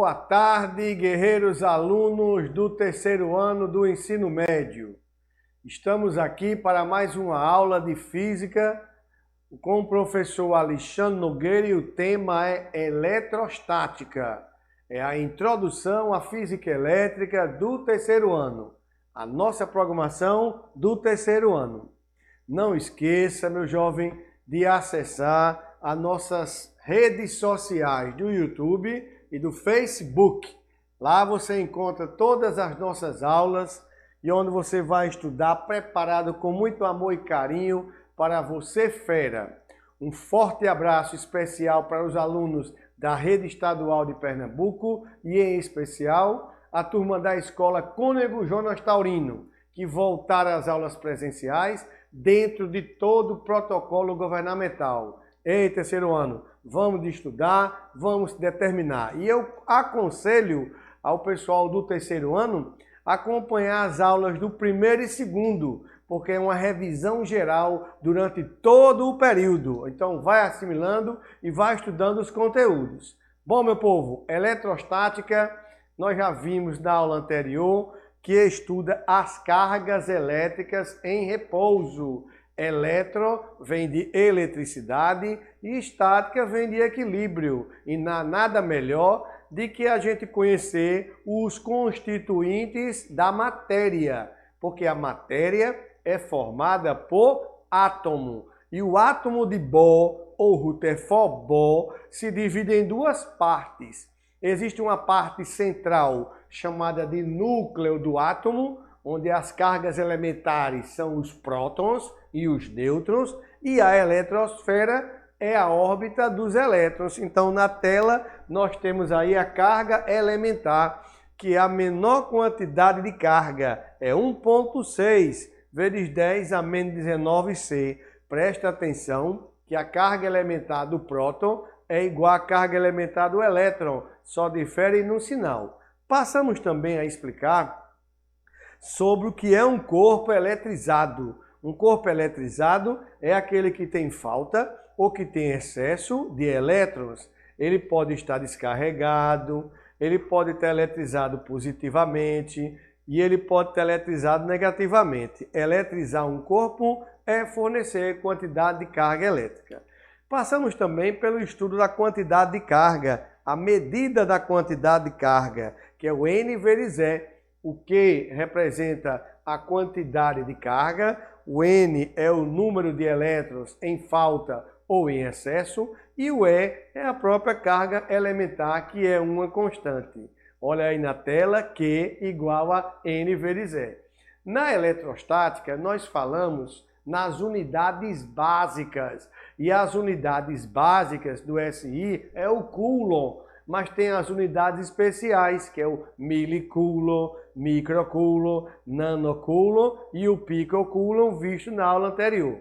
Boa tarde, guerreiros alunos do terceiro ano do ensino médio. Estamos aqui para mais uma aula de física com o professor Alexandre Nogueira e o tema é eletrostática. É a introdução à física elétrica do terceiro ano. A nossa programação do terceiro ano. Não esqueça, meu jovem, de acessar as nossas redes sociais do YouTube e do Facebook. Lá você encontra todas as nossas aulas e onde você vai estudar preparado com muito amor e carinho para você, fera. Um forte abraço especial para os alunos da Rede Estadual de Pernambuco e, em especial, a turma da Escola Cônego Jonas Taurino, que voltaram às aulas presenciais dentro de todo o protocolo governamental. Ei, terceiro ano, vamos estudar, vamos determinar. E eu aconselho ao pessoal do terceiro ano acompanhar as aulas do primeiro e segundo, porque é uma revisão geral durante todo o período. Então vai assimilando e vai estudando os conteúdos. Bom, meu povo, eletrostática, nós já vimos na aula anterior que estuda as cargas elétricas em repouso. Eletro vem de eletricidade e estática vem de equilíbrio. E nada melhor de que a gente conhecer os constituintes da matéria, porque a matéria é formada por átomo. E o átomo de Bohr, ou Rutherford Bohr, se divide em duas partes. Existe uma parte central chamada de núcleo do átomo, onde as cargas elementares são os prótons e os nêutrons, e a eletrosfera é a órbita dos elétrons. Então, na tela, nós temos aí a carga elementar, que é a menor quantidade de carga, é 1,6 vezes 10 a menos 19C. Presta atenção que a carga elementar do próton é igual à carga elementar do elétron, só difere no sinal. Passamos também a explicar sobre o que é um corpo eletrizado. Um corpo eletrizado é aquele que tem falta ou que tem excesso de elétrons. Ele pode estar descarregado, ele pode estar eletrizado positivamente e ele pode estar eletrizado negativamente. Eletrizar um corpo é fornecer quantidade de carga elétrica. Passamos também pelo estudo da quantidade de carga, a medida da quantidade de carga, que é o N vezes E. O Q representa a quantidade de carga, o N é o número de elétrons em falta ou em excesso, e o E é a própria carga elementar, que é uma constante. Olha aí na tela, Q igual a N vezes E. Na eletrostática, nós falamos nas unidades básicas, e as unidades básicas do SI é o Coulomb, mas tem as unidades especiais, que é o milicoulomb, microcoulomb, nanocoulomb e o picocoulomb, visto na aula anterior.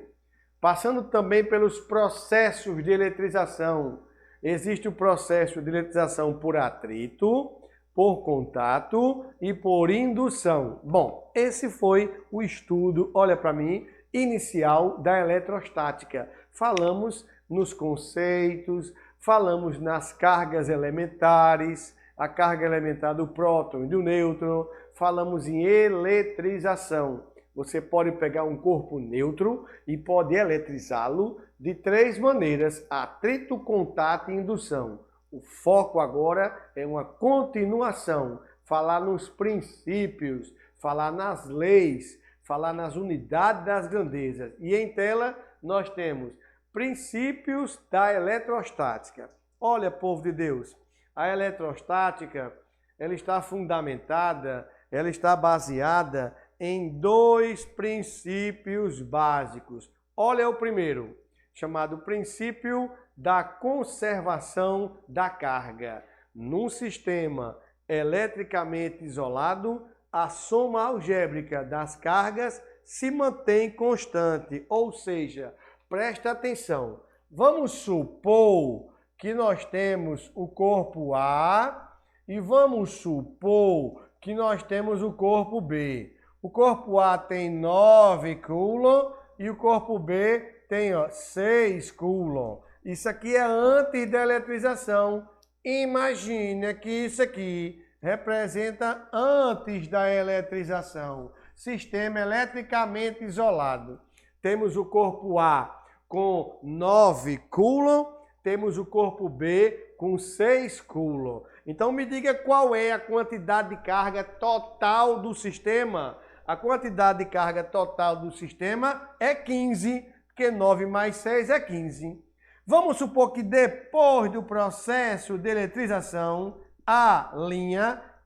Passando também pelos processos de eletrização. Existe o processo de eletrização por atrito, por contato e por indução. Bom, esse foi o estudo, olha para mim, inicial da eletrostática. Falamos nos conceitos, falamos nas cargas elementares, a carga elementar do próton e do nêutron, falamos em eletrização. Você pode pegar um corpo neutro e pode eletrizá-lo de três maneiras: atrito, contato e indução. O foco agora é uma continuação, falar nos princípios, falar nas leis, falar nas unidades das grandezas. E em tela nós temos princípios da eletrostática. Olha, povo de Deus, a eletrostática, ela está fundamentada, ela está baseada em dois princípios básicos. Olha o primeiro, chamado princípio da conservação da carga. Num sistema eletricamente isolado, a soma algébrica das cargas se mantém constante, ou seja, presta atenção, vamos supor que nós temos o corpo A e vamos supor que nós temos o corpo B. O corpo A tem 9 coulomb e o corpo B tem 6 coulomb. Isso aqui é antes da eletrização. Imagina que isso aqui representa antes da eletrização, sistema eletricamente isolado. Temos o corpo A com 9 coulomb, temos o corpo B com 6 coulomb. Então me diga qual é a quantidade de carga total do sistema. A quantidade de carga total do sistema é 15, porque 9 mais 6 é 15. Vamos supor que depois do processo de eletrização, A'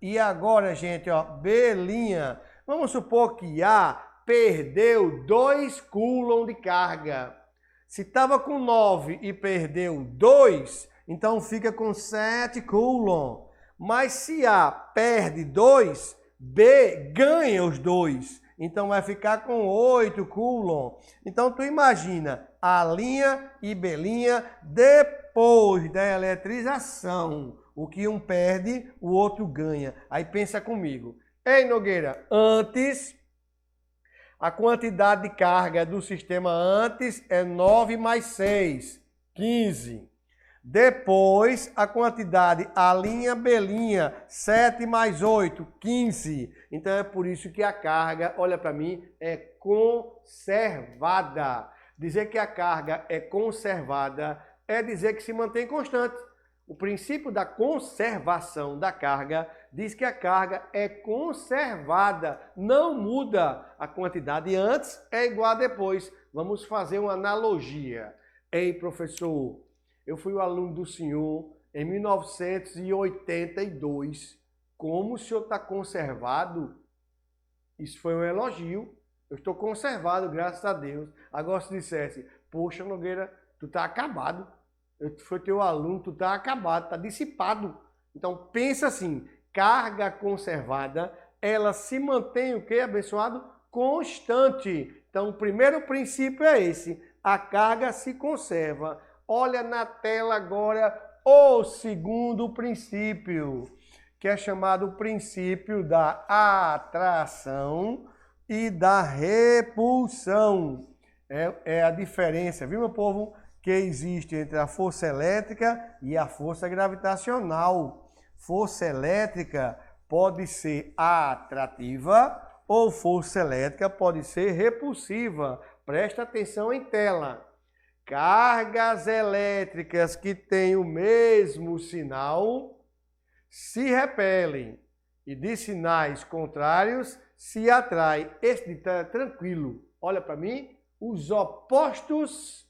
e agora, gente, ó, B', vamos supor que A perdeu 2 coulomb de carga. Se estava com 9 e perdeu 2, então fica com 7 coulomb. Mas se A perde 2, B ganha os 2. Então vai ficar com 8 coulomb. Então tu imagina A' e B' depois da eletrização. O que um perde, o outro ganha. Aí pensa comigo. Ei, Nogueira, antes, a quantidade de carga do sistema antes é 9 mais 6, 15. Depois, a quantidade A', B', 7 mais 8, 15. Então é por isso que a carga, olha para mim, é conservada. Dizer que a carga é conservada é dizer que se mantém constante. O princípio da conservação da carga diz que a carga é conservada, não muda. A quantidade antes é igual a depois. Vamos fazer uma analogia. Ei, professor, eu fui o aluno do senhor em 1982. Como o senhor está conservado? Isso foi um elogio. Eu estou conservado, graças a Deus. Agora se dissesse, poxa, Nogueira, tu está acabado. Eu fui teu aluno, tu está acabado, está dissipado. Então pensa assim, carga conservada, ela se mantém o quê, abençoado? Constante. Então o primeiro princípio é esse, a carga se conserva. Olha na tela agora o segundo princípio, que é chamado o princípio da atração e da repulsão. É a diferença, viu, meu povo? Que existe entre a força elétrica e a força gravitacional. Força elétrica pode ser atrativa ou força elétrica pode ser repulsiva. Presta atenção em tela. Cargas elétricas que têm o mesmo sinal se repelem e de sinais contrários se atraem. Esse tá tranquilo. Olha para mim, os opostos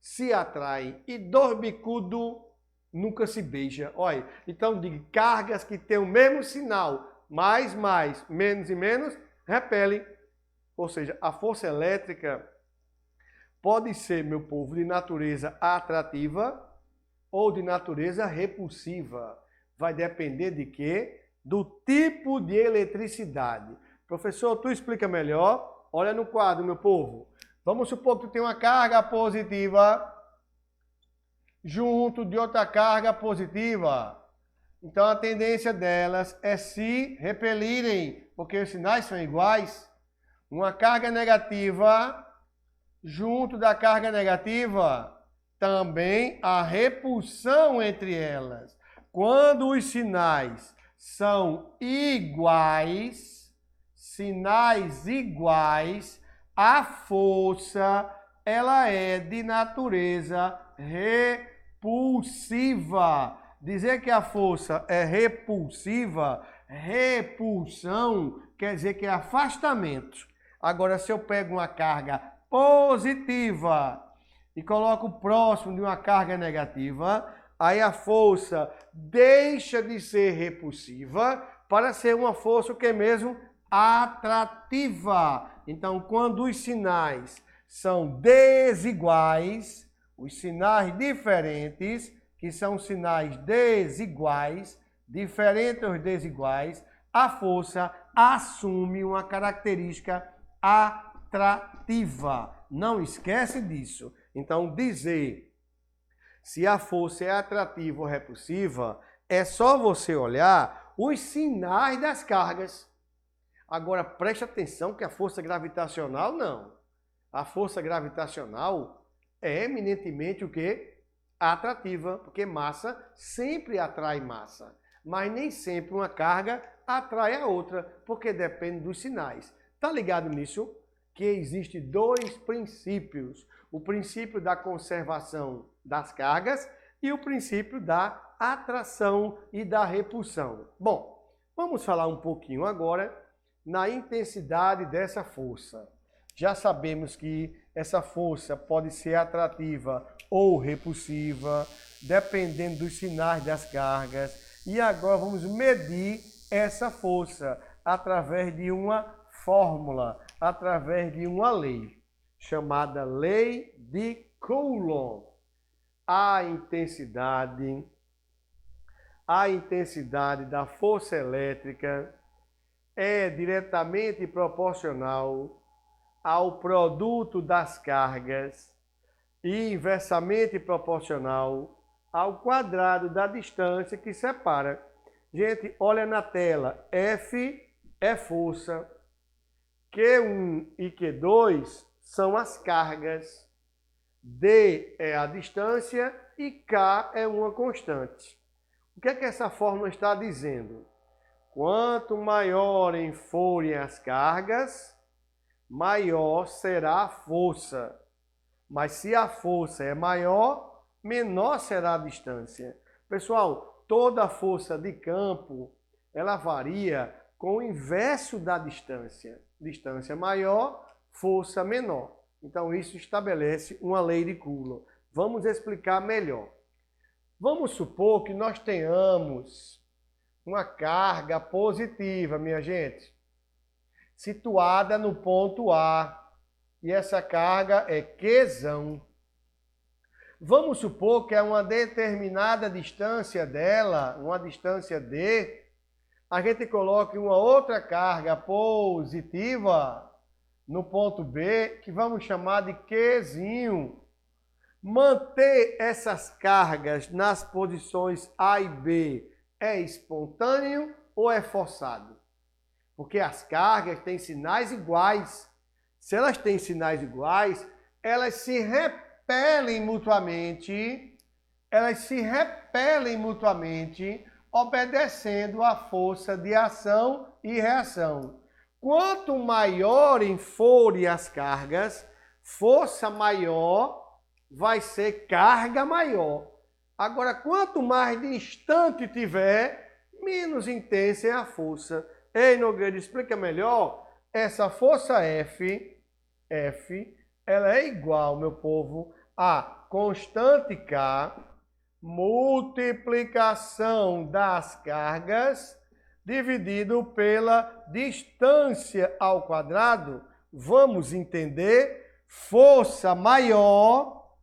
se atraem e dois bicudos nunca se beijam. Olha, então diga, cargas que têm o mesmo sinal, mais, menos e menos, repelem. Ou seja, a força elétrica pode ser, meu povo, de natureza atrativa ou de natureza repulsiva. Vai depender de quê? Do tipo de eletricidade. Professor, tu explica melhor? Olha no quadro, meu povo. Vamos supor que tu tem uma carga positiva junto de outra carga positiva. Então a tendência delas é se repelirem, porque os sinais são iguais. Uma carga negativa junto da carga negativa, também a repulsão entre elas. Quando os sinais são iguais, a força ela é de natureza repulsiva. Dizer que a força é repulsiva, repulsão, quer dizer que é afastamento. Agora, se eu pego uma carga positiva e coloco próximo de uma carga negativa, aí a força deixa de ser repulsiva para ser uma força o que mesmo? Atrativa. Então, quando os sinais são desiguais, os sinais diferentes, que são sinais desiguais, diferentes ou desiguais, a força assume uma característica atrativa. Não esquece disso. Então, dizer se a força é atrativa ou repulsiva, é só você olhar os sinais das cargas. Agora, preste atenção que a força gravitacional, não. A força gravitacional é eminentemente o quê? atrativa, porque massa sempre atrai massa. Mas nem sempre uma carga atrai a outra, porque depende dos sinais. Tá ligado nisso? Que existem dois princípios. O princípio da conservação das cargas e o princípio da atração e da repulsão. Bom, vamos falar um pouquinho agora na intensidade dessa força. Já sabemos que essa força pode ser atrativa ou repulsiva, dependendo dos sinais das cargas. E agora vamos medir essa força através de uma fórmula, através de uma lei, chamada Lei de Coulomb. A intensidade da força elétrica é diretamente proporcional ao produto das cargas e inversamente proporcional ao quadrado da distância que separa. Gente, olha na tela, F é força, Q1 e Q2 são as cargas, D é a distância e K é uma constante. O que é que essa fórmula está dizendo? Quanto maiorem forem as cargas, maior será a força. Mas se a força é maior, menor será a distância. Pessoal, toda força de campo, ela varia com o inverso da distância. Distância maior, força menor. Então isso estabelece uma lei de Coulomb. Vamos explicar melhor. Vamos supor que nós tenhamos uma carga positiva, minha gente, situada no ponto A. E essa carga é Qzão. Vamos supor que é uma determinada distância dela, uma distância D, a gente coloque uma outra carga positiva no ponto B, que vamos chamar de Qzinho. Manter essas cargas nas posições A e B é espontâneo ou é forçado? Porque as cargas têm sinais iguais. Se elas têm sinais iguais, elas se repelem mutuamente, obedecendo à força de ação e reação. Quanto maiorem forem as cargas, força maior vai ser carga maior. Agora, quanto mais distante tiver, menos intensa é a força. Ei, Nogueira, explica melhor. Essa força F, ela é igual, meu povo, a constante K, multiplicação das cargas, dividido pela distância ao quadrado. Vamos entender? Força maior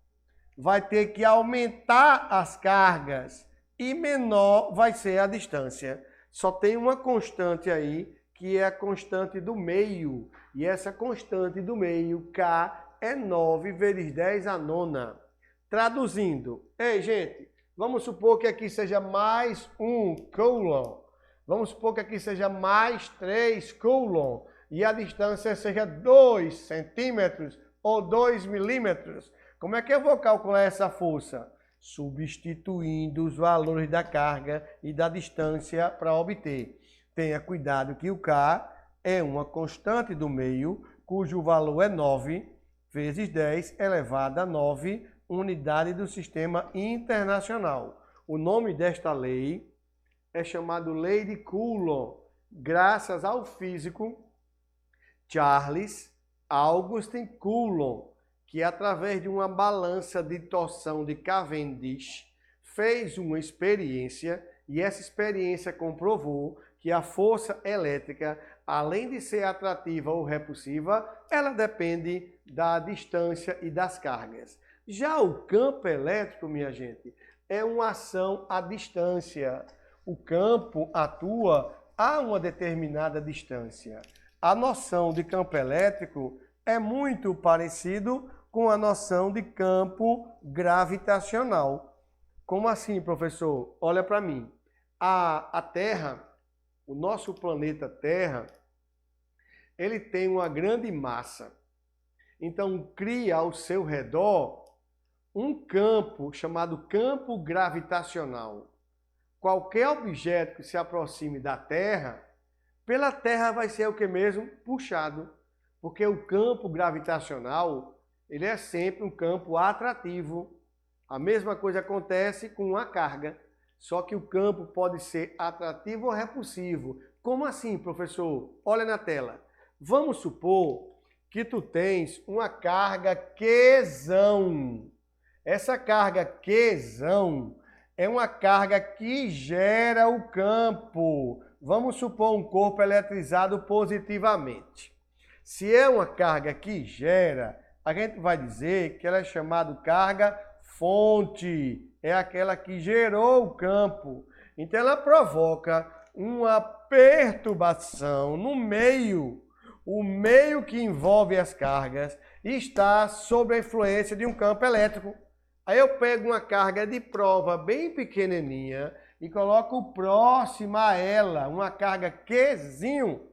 vai ter que aumentar as cargas e menor vai ser a distância. Só tem uma constante aí, que é a constante do meio. E essa constante do meio, K, é 9 vezes 10 a nona. Traduzindo, ei gente, vamos supor que aqui seja mais 1 Coulomb. Vamos supor que aqui seja mais 3 Coulomb. E a distância seja 2 centímetros ou 2 milímetros. Como é que eu vou calcular essa força? Substituindo os valores da carga e da distância para obter. Tenha cuidado que o K é uma constante do meio, cujo valor é 9 vezes 10 elevado a 9, unidade do sistema internacional. O nome desta lei é chamado Lei de Coulomb, graças ao físico Charles Augustin Coulomb, que através de uma balança de torção de Cavendish fez uma experiência e essa experiência comprovou que a força elétrica, além de ser atrativa ou repulsiva, ela depende da distância e das cargas. Já o campo elétrico, minha gente, é uma ação à distância. O campo atua a uma determinada distância. A noção de campo elétrico é muito parecido com a noção de campo gravitacional. Como assim, professor? Olha para mim. A Terra, o nosso planeta Terra, ele tem uma grande massa. Então, cria ao seu redor um campo chamado campo gravitacional. Qualquer objeto que se aproxime da Terra, pela Terra vai ser o que mesmo? Puxado. Porque o campo gravitacional, ele é sempre um campo atrativo. A mesma coisa acontece com a carga. Só que o campo pode ser atrativo ou repulsivo. Como assim, professor? Olha na tela. Vamos supor que tu tens uma carga Qzão. Essa carga Qzão é uma carga que gera o campo. Vamos supor um corpo eletrizado positivamente. Se é uma carga que gera, a gente vai dizer que ela é chamada carga fonte. É aquela que gerou o campo. Então ela provoca uma perturbação no meio. O meio que envolve as cargas está sob a influência de um campo elétrico. Aí eu pego uma carga de prova bem pequenininha e coloco próxima a ela uma carga Qzinho.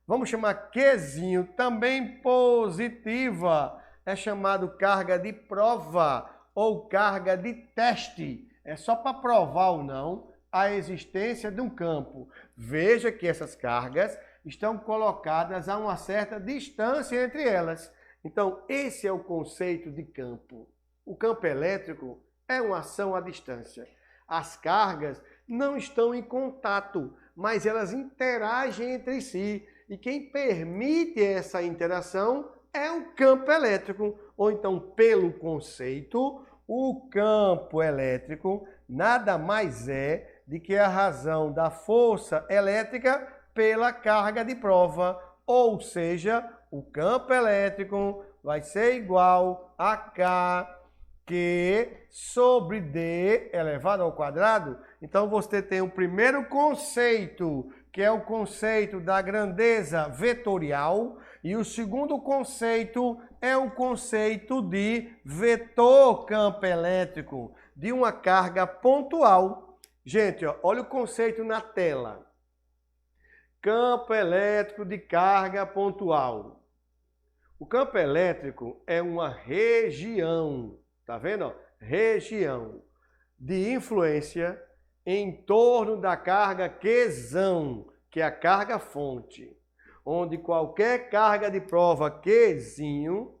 Vamos chamar Qzinho, também positiva. É chamado carga de prova ou carga de teste. É só para provar ou não a existência de um campo. Veja que essas cargas estão colocadas a uma certa distância entre elas. Então, esse é o conceito de campo. O campo elétrico é uma ação à distância. As cargas não estão em contato, mas elas interagem entre si. E quem permite essa interação é o campo elétrico. Ou então, pelo conceito, o campo elétrico nada mais é do que a razão da força elétrica pela carga de prova, ou seja, o campo elétrico vai ser igual a K Q sobre D elevado ao quadrado. Então você tem o primeiro conceito, que é o conceito da grandeza vetorial, e o segundo conceito é o conceito de vetor campo elétrico, de uma carga pontual. Gente, olha o conceito na tela. Campo elétrico de carga pontual. O campo elétrico é uma região, tá vendo? Região de influência em torno da carga Qzão, que é a carga fonte, onde qualquer carga de prova Qzinho,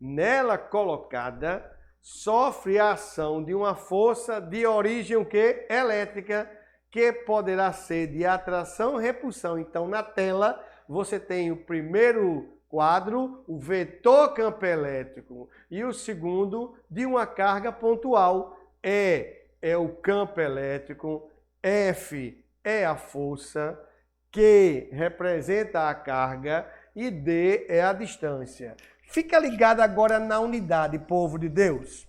nela colocada, sofre a ação de uma força de origem o quê? Elétrica, que poderá ser de atração ou repulsão. Então, na tela, você tem o primeiro quadro, o vetor campo elétrico, e o segundo, de uma carga pontual. E é o campo elétrico, F é a força, Q representa a carga e D é a distância. Fica ligado agora na unidade, povo de Deus.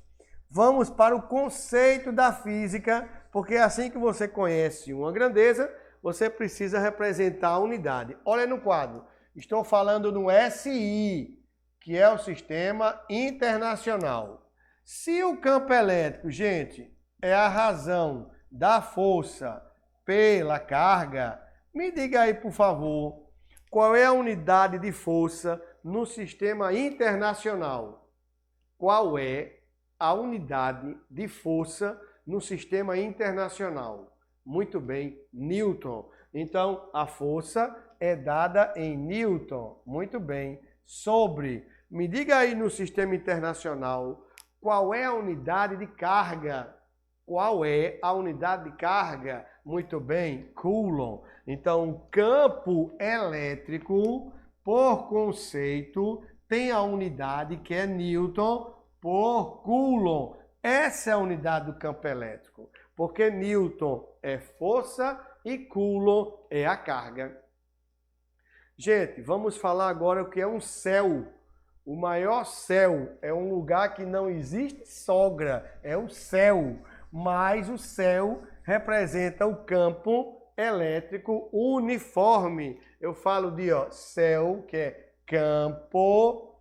Vamos para o conceito da física, porque assim que você conhece uma grandeza, você precisa representar a unidade. Olha no quadro, estou falando no SI, que é o Sistema Internacional. Se o campo elétrico, gente, é a razão da força pela carga, me diga aí, por favor, qual é a unidade de força no Sistema Internacional? Qual é a unidade de força no Sistema Internacional? Muito bem, Newton. Então, a força é dada em Newton. Muito bem. Sobre, me diga aí no Sistema Internacional, qual é a unidade de carga? Qual é a unidade de carga? Muito bem, Coulomb. Então, o campo elétrico, por conceito, tem a unidade que é Newton por Coulomb. Essa é a unidade do campo elétrico, porque Newton é força e Coulomb é a carga. Gente, vamos falar agora o que é um céu. O maior céu é um lugar que não existe sogra, é o céu. Mas o céu representa o campo elétrico uniforme. Eu falo de céu, que é campo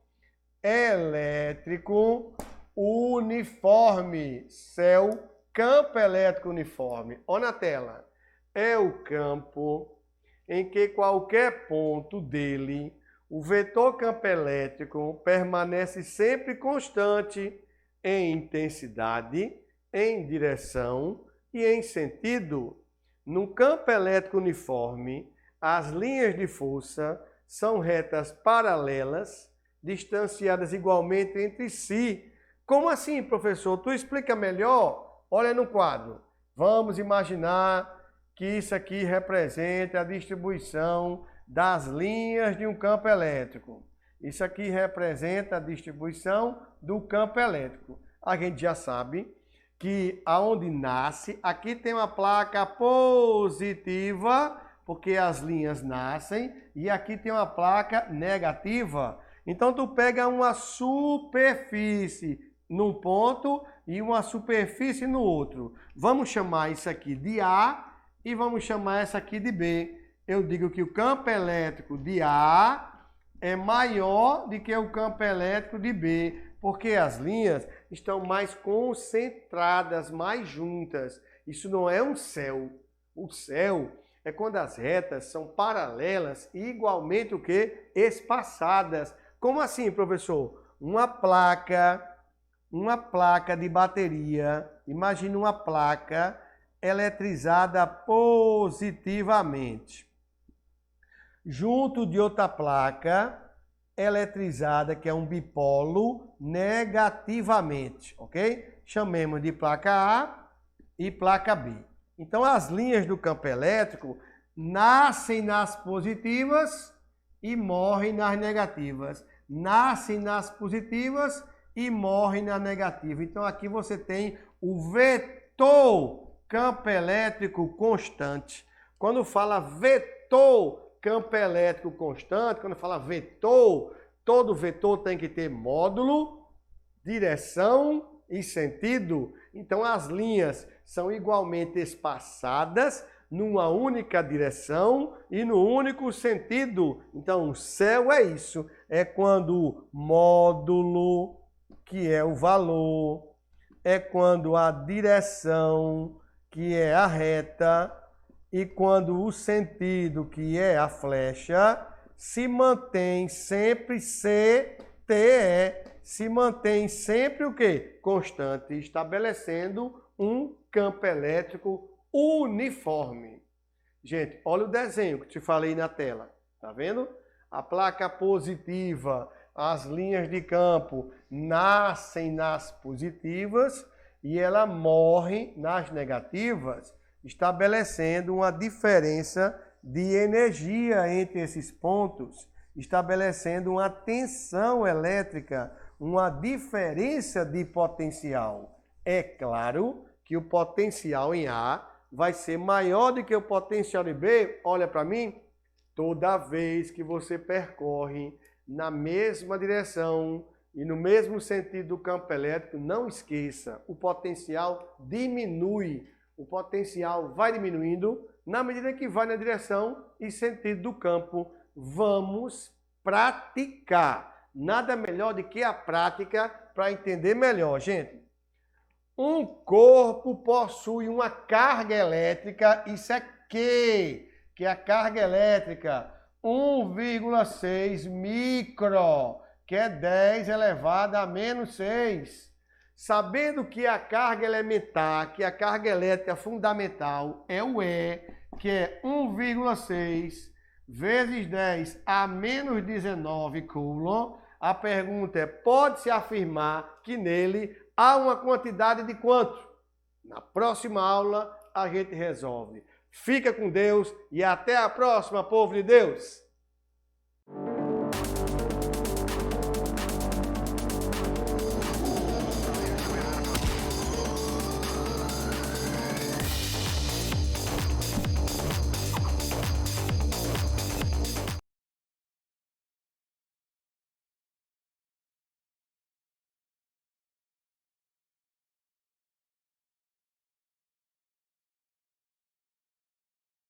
elétrico uniforme. Céu, campo elétrico uniforme. Olha na tela. É o campo em que qualquer ponto dele, o vetor campo elétrico permanece sempre constante em intensidade, em direção e em sentido. No campo elétrico uniforme, as linhas de força são retas paralelas, distanciadas igualmente entre si. Como assim, professor? Tu explica melhor? Olha no quadro. Vamos imaginar que isso aqui representa a distribuição das linhas de um campo elétrico. Isso aqui representa a distribuição do campo elétrico. A gente já sabe que aonde nasce, aqui tem uma placa positiva, porque as linhas nascem, e aqui tem uma placa negativa. Então, tu pega uma superfície num ponto e uma superfície no outro. Vamos chamar isso aqui de A e vamos chamar essa aqui de B. Eu digo que o campo elétrico de A é maior do que o campo elétrico de B, porque as linhas estão mais concentradas, mais juntas. Isso não é um céu. O céu é quando as retas são paralelas e igualmente o quê? Espaçadas. Como assim, professor? Uma placa de bateria, imagine uma placa eletrizada positivamente, junto de outra placa eletrizada, que é um bipolo, negativamente, ok? Chamemos de placa A e placa B. Então, as linhas do campo elétrico nascem nas positivas e morrem nas negativas. Nascem nas positivas e morrem na negativa. Então, aqui você tem o vetor campo elétrico constante. Quando fala vetor campo elétrico constante, quando fala vetor, todo vetor tem que ter módulo, direção e sentido. Então, as linhas são igualmente espaçadas numa única direção e no único sentido. Então, o céu é isso. É quando o módulo, que é o valor, é quando a direção, que é a reta, e quando o sentido, que é a flecha, se mantém sempre CTE, se mantém sempre o quê? Constante, estabelecendo um campo elétrico uniforme. Gente, olha o desenho que te falei na tela, tá vendo? A placa positiva, as linhas de campo nascem nas positivas e ela morre nas negativas, estabelecendo uma diferença de energia entre esses pontos, estabelecendo uma tensão elétrica, uma diferença de potencial. É claro que o potencial em A vai ser maior do que o potencial em B. Olha para mim, toda vez que você percorre na mesma direção e no mesmo sentido do campo elétrico, não esqueça, o potencial diminui. O potencial vai diminuindo na medida que vai na direção e sentido do campo. Vamos praticar. Nada melhor do que a prática para entender melhor, gente. Um corpo possui uma carga elétrica, isso é que é a carga elétrica 1,6 micro, que é 10 elevado a menos 6. Sabendo que a carga elementar, que a carga elétrica fundamental é o E, que é 1,6 vezes 10 a menos 19 coulomb, a pergunta é, pode-se afirmar que nele há uma quantidade de quanto? Na próxima aula a gente resolve. Fica com Deus e até a próxima, povo de Deus!